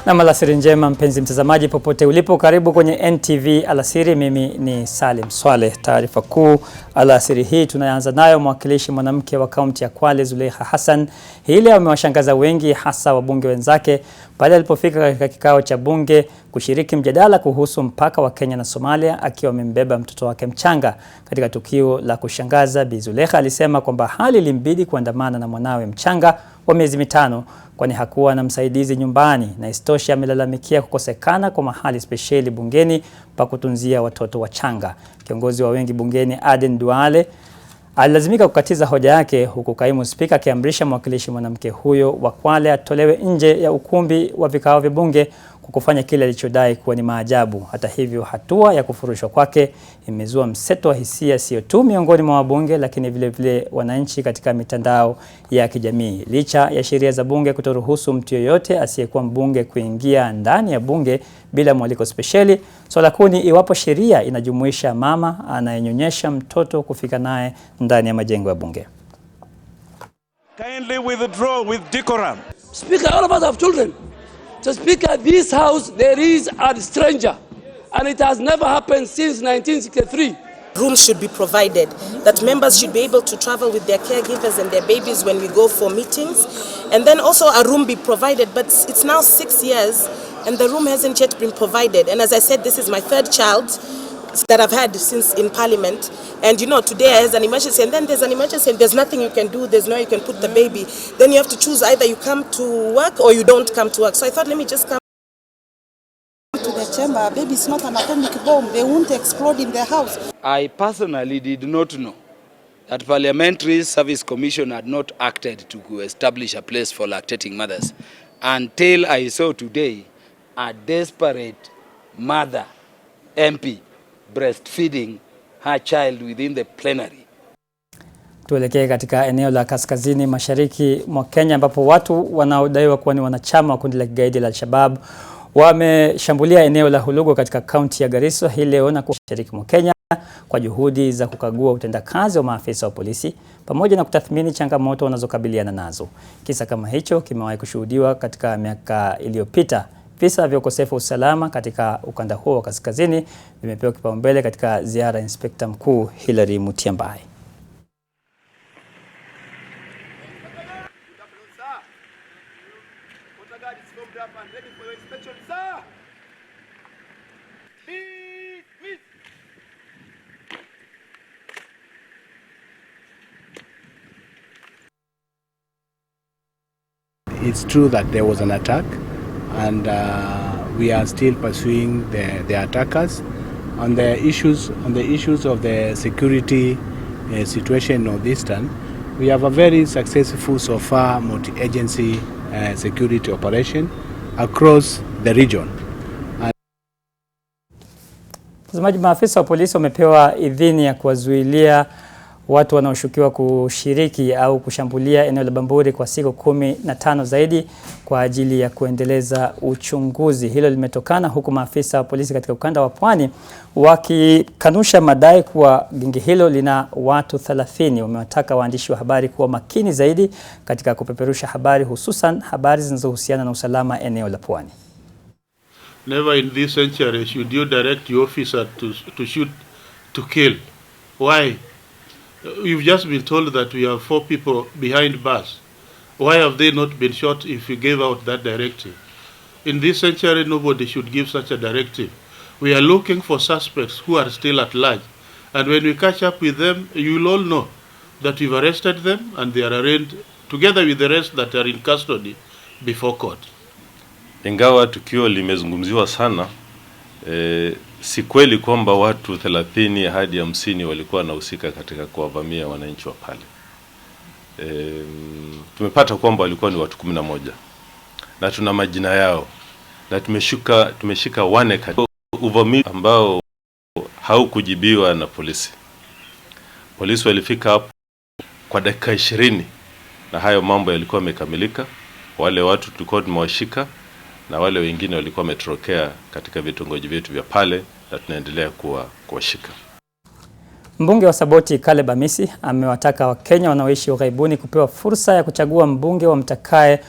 Na Alasiri njema mpenzi mtazamaji popote ulipo, karibu kwenye NTV Alasiri. Mimi ni Salim. Swaleh, taarifa kuu Alasiri hii tunaanza nayo. Mwakilishi mwanamke wa kaunti ya Kwale Zulekha Hassan hii leo amewashangaza wengi, hasa wabunge wenzake pale alipofika katika kikao cha bunge kushiriki mjadala kuhusu mpaka wa Kenya na Somalia akiwa amembeba mtoto wake mchanga. Katika tukio la kushangaza, Bi Zulekha alisema kwamba hali ilimbidi kuandamana na mwanawe mchanga wa miezi mitano kwani hakuwa na msaidizi nyumbani, na istosha amelalamikia kukosekana kwa mahali spesheli bungeni pa kutunzia watoto wachanga. Kiongozi wa wengi bungeni Aden Duale alilazimika kukatiza hoja yake, huku kaimu spika akiamrisha mwakilishi mwanamke huyo wa Kwale atolewe nje ya ukumbi wa vikao vya bunge kwa kufanya kile alichodai kuwa ni maajabu. Hata hivyo, hatua ya kufurushwa kwake imezua mseto wa hisia, sio tu miongoni mwa wabunge lakini vile vile wananchi katika mitandao ya kijamii. Licha ya sheria za bunge kutoruhusu mtu yeyote asiyekuwa mbunge kuingia ndani ya bunge bila mwaliko spesheli, swala kuu ni iwapo sheria inajumuisha mama anayenyonyesha mtoto kufika naye ndani ya majengo ya bunge. Kindly withdraw with decorum. Speaker, all of us have children. So Speaker, this house there is a stranger, and it has never happened since 1963. Rooms should be provided, that members should be able to travel with their caregivers and their babies when we go for meetings, and then also a room be provided. But it's now 6 years and the room hasn't yet been provided. And as I said, this is my third child that I've had since in Parliament, and you know, today has an emergency, and then there's an emergency and there's nothing you can do, there's no you can put the baby, then you have to choose either you come to work or you don't come to work. So I thought, let me just come to the chamber. Baby is not an atomic bomb, they won't explode in the house. I personally did not know that Parliamentary Service Commission had not acted to establish a place for lactating mothers until I saw today a desperate mother MP breastfeeding her child within the plenary. Tuelekee katika eneo la kaskazini mashariki mwa Kenya ambapo watu wanaodaiwa kuwa ni wanachama wa kundi la kigaidi la Al-Shabaab wameshambulia eneo la Hulugo katika kaunti ya Garissa hii leo na mashariki mwa Kenya kwa juhudi za kukagua utendakazi wa maafisa wa polisi pamoja na kutathmini changamoto wanazokabiliana nazo. Kisa kama hicho kimewahi kushuhudiwa katika miaka iliyopita. Visa vya ukosefu usalama katika ukanda huo wa kaskazini vimepewa kipaumbele katika ziara ya Inspekta Mkuu Hilary Mutyambai. It's true that there was an attack, and we are still pursuing the attackers on the issues of the security situation in Northeastern. We have a very successful so far multi-agency security operation across the region. Mtazamaji, maafisa wa polisi wamepewa idhini ya kuwazuilia watu wanaoshukiwa kushiriki au kushambulia eneo la Bamburi kwa siku 15 zaidi kwa ajili ya kuendeleza uchunguzi. Hilo limetokana huku maafisa wa polisi katika ukanda wa Pwani wakikanusha madai kuwa genge hilo lina watu 30. Wamewataka waandishi wa habari kuwa makini zaidi katika kupeperusha habari, hususan habari zinazohusiana na usalama eneo la Pwani. Never in this century should you direct your officer to shoot to kill. Why? You've just been told that we have 4 people behind bars. Why have they not been shot if you gave out that directive? In this century, nobody should give such a directive. We are looking for suspects who are still at large. And when we catch up with them, you will all know that we've arrested them and they are arraigned together with the rest that are in custody before court. Ingawa tukio limezungumziwa sana, si kweli kwamba watu 30 hadi 50 walikuwa wanahusika katika kuwavamia wananchi wa pale. Tumepata kwamba walikuwa ni watu 11 na tuna majina yao, na tumeshika wane uvamizi ambao haukujibiwa na polisi. Polisi walifika hapo kwa dakika 20 na hayo mambo yalikuwa yamekamilika. Wale watu tulikuwa tumewashika na wale wengine walikuwa wametorokea katika vitongoji vyetu vya pale, na tunaendelea kuwashika. Mbunge wa Saboti Caleb Amisi amewataka Wakenya wanaoishi ughaibuni kupewa fursa ya kuchagua mbunge wa mtakaye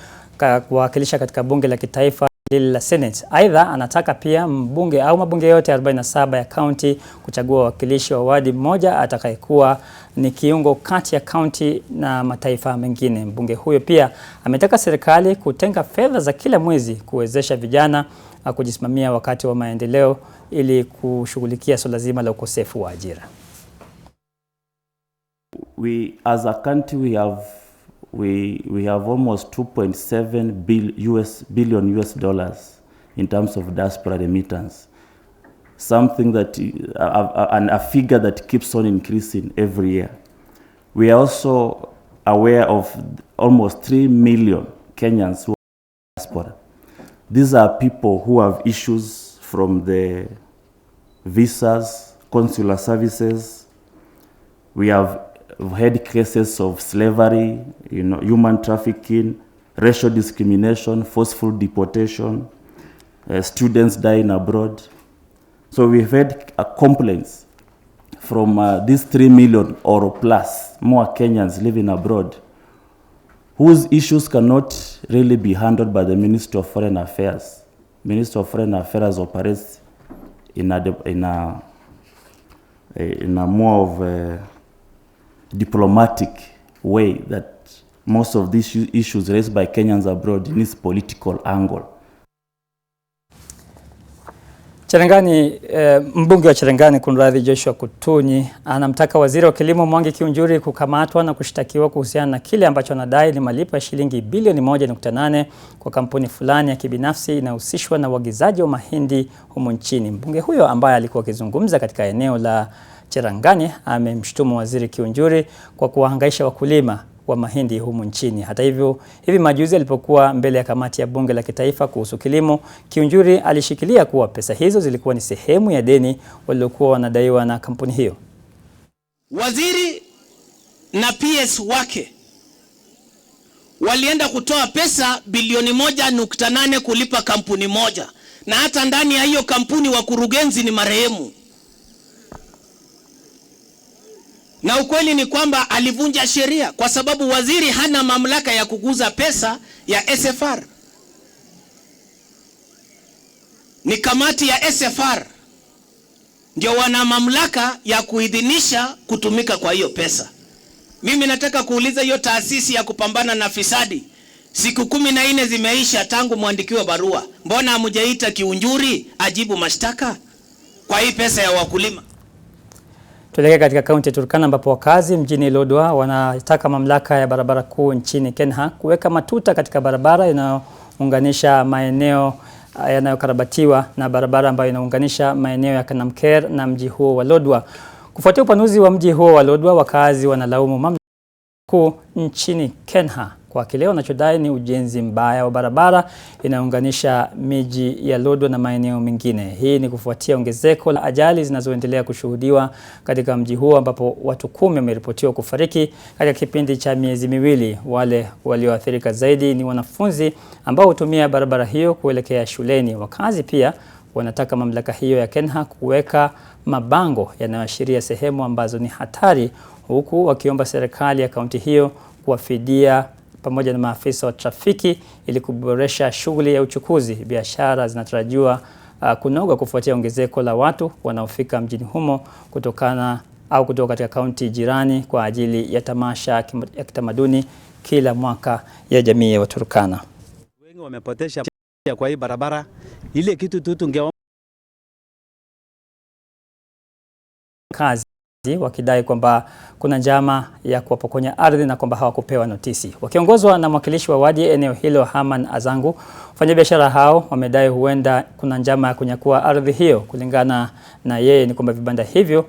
kuwakilisha katika bunge la kitaifa la Senate. Aidha, anataka pia mbunge au mabunge yote 47 ya kaunti kuchagua wawakilishi wa wadi mmoja atakayekuwa ni kiungo kati ya kaunti na mataifa mengine. Mbunge huyo pia ametaka serikali kutenga fedha za kila mwezi kuwezesha vijana kujisimamia wakati wa maendeleo ili kushughulikia swala zima la ukosefu wa ajira. We as a country we have almost 2.7 billion US dollars in terms of diaspora remittance. Something that a figure that keeps on increasing every year. We are also aware of almost 3 million Kenyans who are in diaspora. These are people who have issues from the visas, consular services. We have had cases of slavery, human trafficking, racial discrimination, forceful deportation, students dying abroad. So we've had complaints from these 3 million or plus more Kenyans living abroad whose issues cannot really be handled by the Ministry of Foreign Affairs. Ministry of Foreign Affairs operates in a more of a diplomatic way that most of these issues raised by Kenyans abroad in its political angle. Cherangani, mbunge wa Cherangani Kunradhi Joshua Kutunyi anamtaka waziri wa kilimo Mwangi Kiunjuri kukamatwa na kushtakiwa kuhusiana na kile ambacho anadai ni malipo ya shilingi bilioni 1.8 kwa kampuni fulani ya kibinafsi inahusishwa na uagizaji wa mahindi humu nchini. Mbunge huyo ambaye alikuwa akizungumza katika eneo la Cherangani amemshutumu waziri Kiunjuri kwa kuwahangaisha wakulima wa mahindi humu nchini. Hata hivyo, hivi majuzi alipokuwa mbele ya kamati ya bunge la kitaifa kuhusu kilimo, Kiunjuri alishikilia kuwa pesa hizo zilikuwa ni sehemu ya deni walilokuwa wanadaiwa na kampuni hiyo. Waziri na PS wake walienda kutoa pesa bilioni 1.8 kulipa kampuni moja, na hata ndani ya hiyo kampuni wakurugenzi ni marehemu. Na ukweli ni kwamba alivunja sheria kwa sababu waziri hana mamlaka ya kuguza pesa ya SFR. Ni kamati ya SFR ndio wana mamlaka ya kuidhinisha kutumika kwa hiyo pesa. Mimi nataka kuuliza hiyo taasisi ya kupambana na fisadi, siku 14 zimeisha tangu muandikiwe barua. Mbona hamujaita Kiunjuri ajibu mashtaka kwa hii pesa ya wakulima? Tuelekea katika kaunti ya Turkana ambapo wakazi mjini Lodwar wanataka mamlaka ya barabara kuu nchini Kenya kuweka matuta katika barabara inayounganisha maeneo yanayokarabatiwa na barabara ambayo inaunganisha maeneo ya Kanamker na mji huo wa Lodwar. Kufuatia upanuzi wa mji huo wa Lodwar, wakazi wanalaumu mamlaka kuu nchini Kenya kwa kile wanachodai ni ujenzi mbaya wa barabara inaunganisha miji ya Lodwar na maeneo mengine. Hii ni kufuatia ongezeko la ajali zinazoendelea kushuhudiwa katika mji huo ambapo watu 10 wameripotiwa kufariki katika kipindi cha miezi miwili. Wale walioathirika zaidi ni wanafunzi ambao hutumia barabara hiyo kuelekea shuleni. Wakazi pia wanataka mamlaka hiyo ya Kenya kuweka mabango yanayoashiria sehemu ambazo ni hatari, huku wakiomba serikali ya kaunti hiyo kuwafidia pamoja na maafisa wa trafiki ili kuboresha shughuli ya uchukuzi. Biashara zinatarajiwa kunoga kufuatia ongezeko la watu wanaofika mjini humo kutoka katika kaunti jirani kwa ajili ya tamasha ya kitamaduni kila mwaka ya jamii ya Waturkana. Wengi wamepotesha kwa hii barabara. Ile kitu tu tungeomba kazi wakidai kwamba kuna njama ya kuwapokonya ardhi na kwamba hawakupewa notisi. Wakiongozwa na mwakilishi wa wadi eneo hilo Haman Azangu, wafanyabiashara hao wamedai huenda kuna njama ya kunyakua ardhi hiyo. Kulingana na yeye ni kwamba vibanda hivyo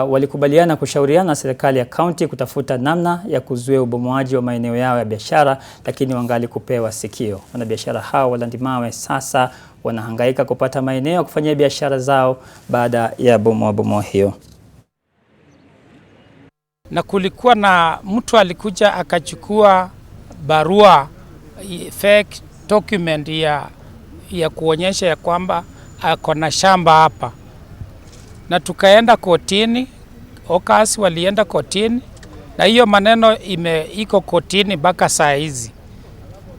walikubaliana kushauriana na serikali ya kaunti kutafuta namna ya kuzuia ubomoaji wa maeneo yao ya biashara, lakini wangali kupewa sikio. Wanabiashara hao wa Landimawe sasa wanahangaika kupata maeneo ya kufanyia biashara zao baada ya bomoa hiyo. Na kulikuwa na mtu alikuja akachukua barua fake document ya kuonyesha ya kwamba ako na shamba hapa, na tukaenda kotini. Okasi walienda kotini na hiyo maneno iko kotini mpaka saa hizi.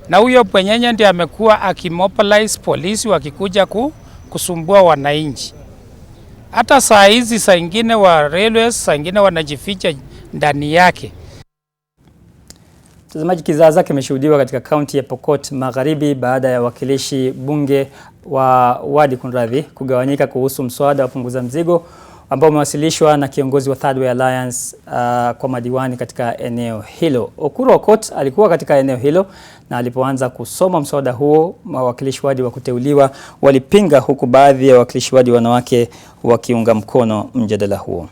na huyo bwenyenye ndiye amekuwa akimobilize polisi wakikuja kusumbua wananchi. Hata saa hizi saa ingine wa railways saa ingine wanajificha ndani yake. Mtazamaji, kizaazaa kimeshuhudiwa katika kaunti ya Pokot Magharibi baada ya wakilishi bunge wa wadi kugawanyika kuhusu mswada wa punguza mzigo ambao umewasilishwa na kiongozi wa Third Way Alliance kwa madiwani katika eneo hilo. Okuru Okot alikuwa katika eneo hilo na alipoanza kusoma mswada huo, mawakilishi wadi wa kuteuliwa walipinga, huku baadhi ya wakilishi wadi wanawake wakiunga mkono mjadala huo.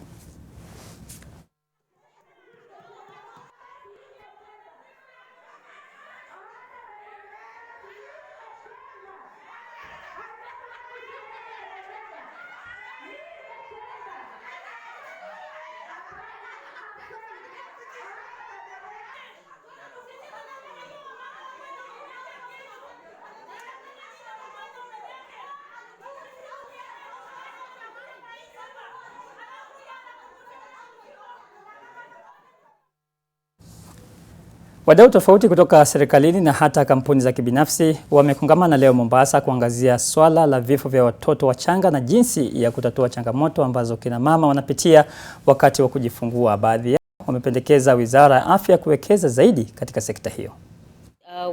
Wadau tofauti kutoka serikalini na hata kampuni za kibinafsi wamekongamana leo Mombasa kuangazia swala la vifo vya watoto wachanga na jinsi ya kutatua changamoto ambazo kina mama wanapitia wakati wa kujifungua. Baadhi yao wamependekeza Wizara ya Afya kuwekeza zaidi katika sekta hiyo.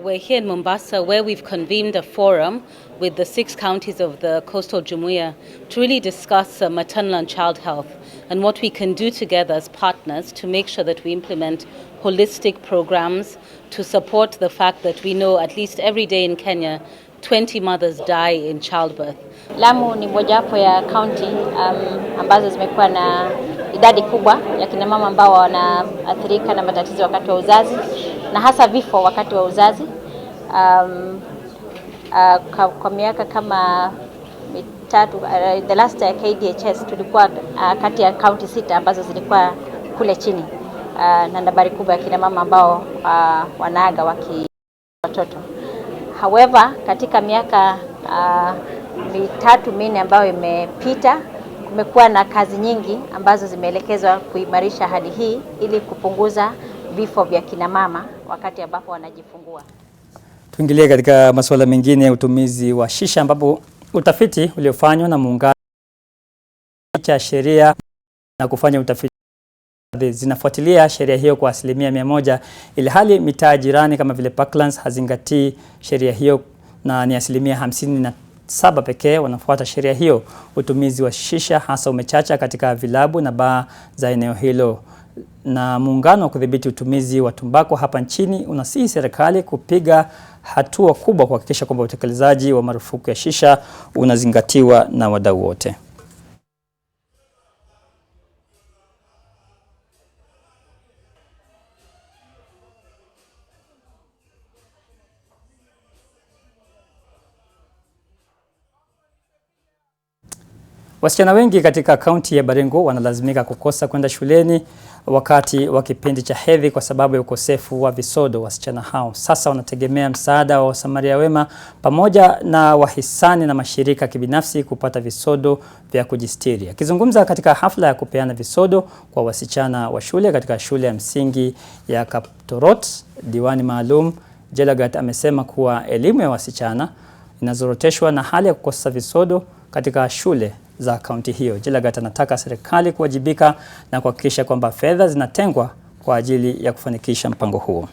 We're here in Mombasa where we've convened a forum with the 6 counties of the coastal Jumuiya to really discuss maternal and child health and what we can do together as partners to make sure that we implement holistic programs to support the fact that we know at least every day in Kenya 20 mothers die in childbirth. Lamu ni mojawapo ya county ambazo zimekuwa na idadi kubwa ya kina mama ambao wanaathirika na matatizo wakati wa uzazi na hasa vifo wakati wa uzazi. Kwa miaka kama mitatu, the last KDHS tulikuwa kati ya county 6 ambazo zilikuwa kule chini na nambari kubwa ya kina mama ambao wanaaga watoto. However, katika miaka mitatu minne ambayo imepita, kumekuwa na kazi nyingi ambazo zimeelekezwa kuimarisha hali hii ili kupunguza vifo vya kina mama wakati ambapo wanajifungua. Tuingilie katika masuala mengine ya utumizi wa shisha, ambapo utafiti uliofanywa na muungano cha sheria na kufanya utafiti zinafuatilia sheria hiyo kwa 100%, ili hali mitaa jirani kama vile Parklands hazingatii sheria hiyo na ni 57% pekee wanafuata sheria hiyo. Utumizi wa shisha hasa umechacha katika vilabu na baa za eneo hilo, na muungano wa kudhibiti utumizi wa tumbako hapa nchini unasihi serikali kupiga hatua kubwa kuhakikisha kwamba utekelezaji wa marufuku ya shisha unazingatiwa na wadau wote. Wasichana wengi katika kaunti ya Baringo wanalazimika kukosa kwenda shuleni wakati wa kipindi cha hedhi kwa sababu ya ukosefu wa visodo. Wasichana hao sasa wanategemea msaada wa wasamaria wema pamoja na wahisani na mashirika kibinafsi kupata visodo vya kujistiri. Akizungumza katika hafla ya kupeana visodo kwa wasichana wa shule katika shule ya msingi ya Kaptorot, diwani maalum Jelagat amesema kuwa elimu ya wasichana inazoroteshwa na hali ya kukosa visodo katika shule za kaunti hiyo. Jelagat anataka serikali kuwajibika na kuhakikisha kwamba fedha zinatengwa kwa ajili ya kufanikisha mpango huo.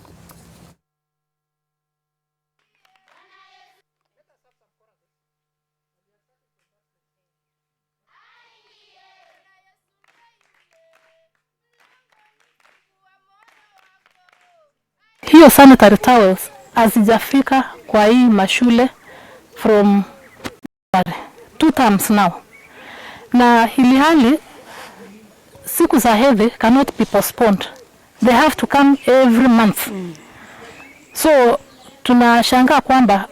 Hiyo sanitary towels hazijafika kwa hii mashule from 2 terms now. Na hili hali siku za hedhi cannot be postponed. They have to come every month. So tunashangaa kwamba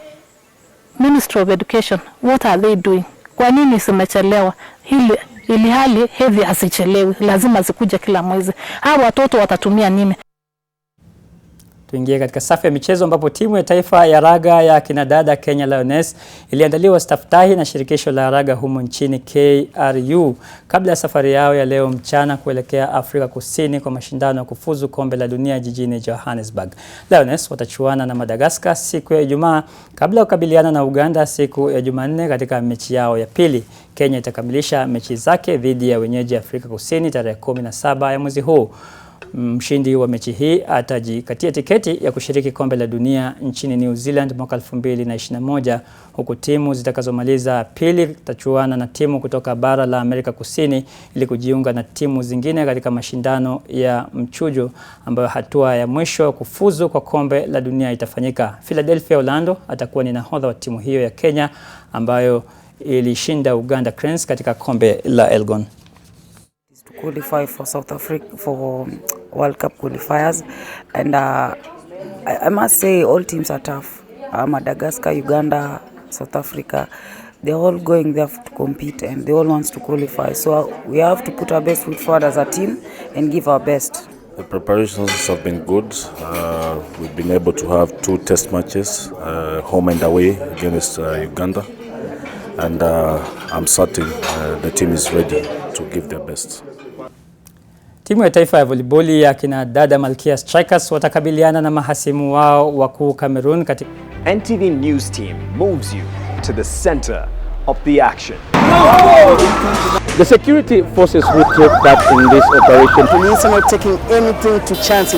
Ministry of Education, what are they doing? Kwa nini zimechelewa? Hili hali hedhi hazichelewi, lazima zikuje kila mwezi. Hao watoto watatumia nini? Tuingie katika safu ya michezo ambapo timu ya taifa ya raga ya kinadada Kenya Lioness iliandaliwa staftahi na shirikisho la raga humo nchini KRU kabla ya safari yao ya leo mchana kuelekea Afrika Kusini kwa mashindano ya kufuzu kombe la dunia jijini Johannesburg. Lioness watachuana na Madagascar siku ya Ijumaa kabla ya kukabiliana na Uganda siku ya Jumanne katika mechi yao ya pili. Kenya itakamilisha mechi zake dhidi ya wenyeji Afrika Kusini tarehe 17 ya mwezi huu. Mshindi wa mechi hii atajikatia tiketi ya kushiriki kombe la dunia nchini New Zealand mwaka 2021, huku timu zitakazomaliza pili tachuana na timu kutoka bara la Amerika Kusini ili kujiunga na timu zingine katika mashindano ya mchujo ambayo hatua ya mwisho kufuzu kwa kombe la dunia itafanyika. Philadelphia Orlando atakuwa ni nahodha wa timu hiyo ya Kenya ambayo ilishinda Uganda Cranes katika kombe la Elgon. Qualify for South Africa for World Cup qualifiers, and I must say all teams are tough. Madagascar, Uganda, South Africa, they're all going there to compete and they all want to qualify. So we have to put our best foot forward as a team and give our best. The preparations have been good. We've been able to have 2 test matches, home and away against Uganda, and I'm certain the team is ready to give their best. Timu ya taifa ya volleyball ya kina dada Malkia Strikers watakabiliana na mahasimu wao wakuu Cameroon katika NTV News Team moves you to the center of the action. The security forces who took part in this operation, police are not taking anything to chance.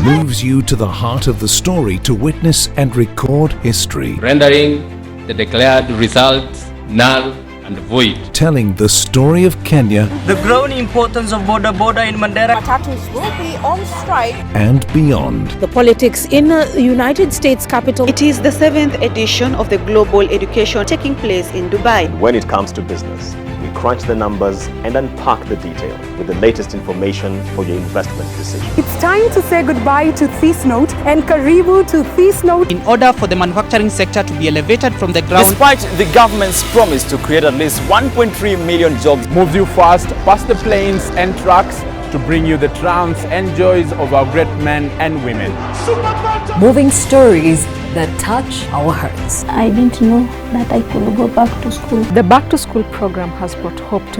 Moves you to the heart of the story to witness and record history. Rendering the declared results null and void. Telling the story of Kenya. The growing importance of border in Mandera. Matatus will be on strike. And beyond. The politics in the United States capital. It is the 7th edition of the Global Education taking place in Dubai. When it comes to business, we crunch the numbers and unpack the detail with the latest information for your investment decision. It's time to say goodbye to this note and karibu to this note. In order for the manufacturing sector to be elevated from the ground. Despite the government's promise to create at least 1.3 million jobs. Moves you fast past the planes and trucks to bring you the triumphs and joys of our great men and women. Moving stories that touch our hearts. I didn't know that I could go back to school. The Back to School program has brought hope to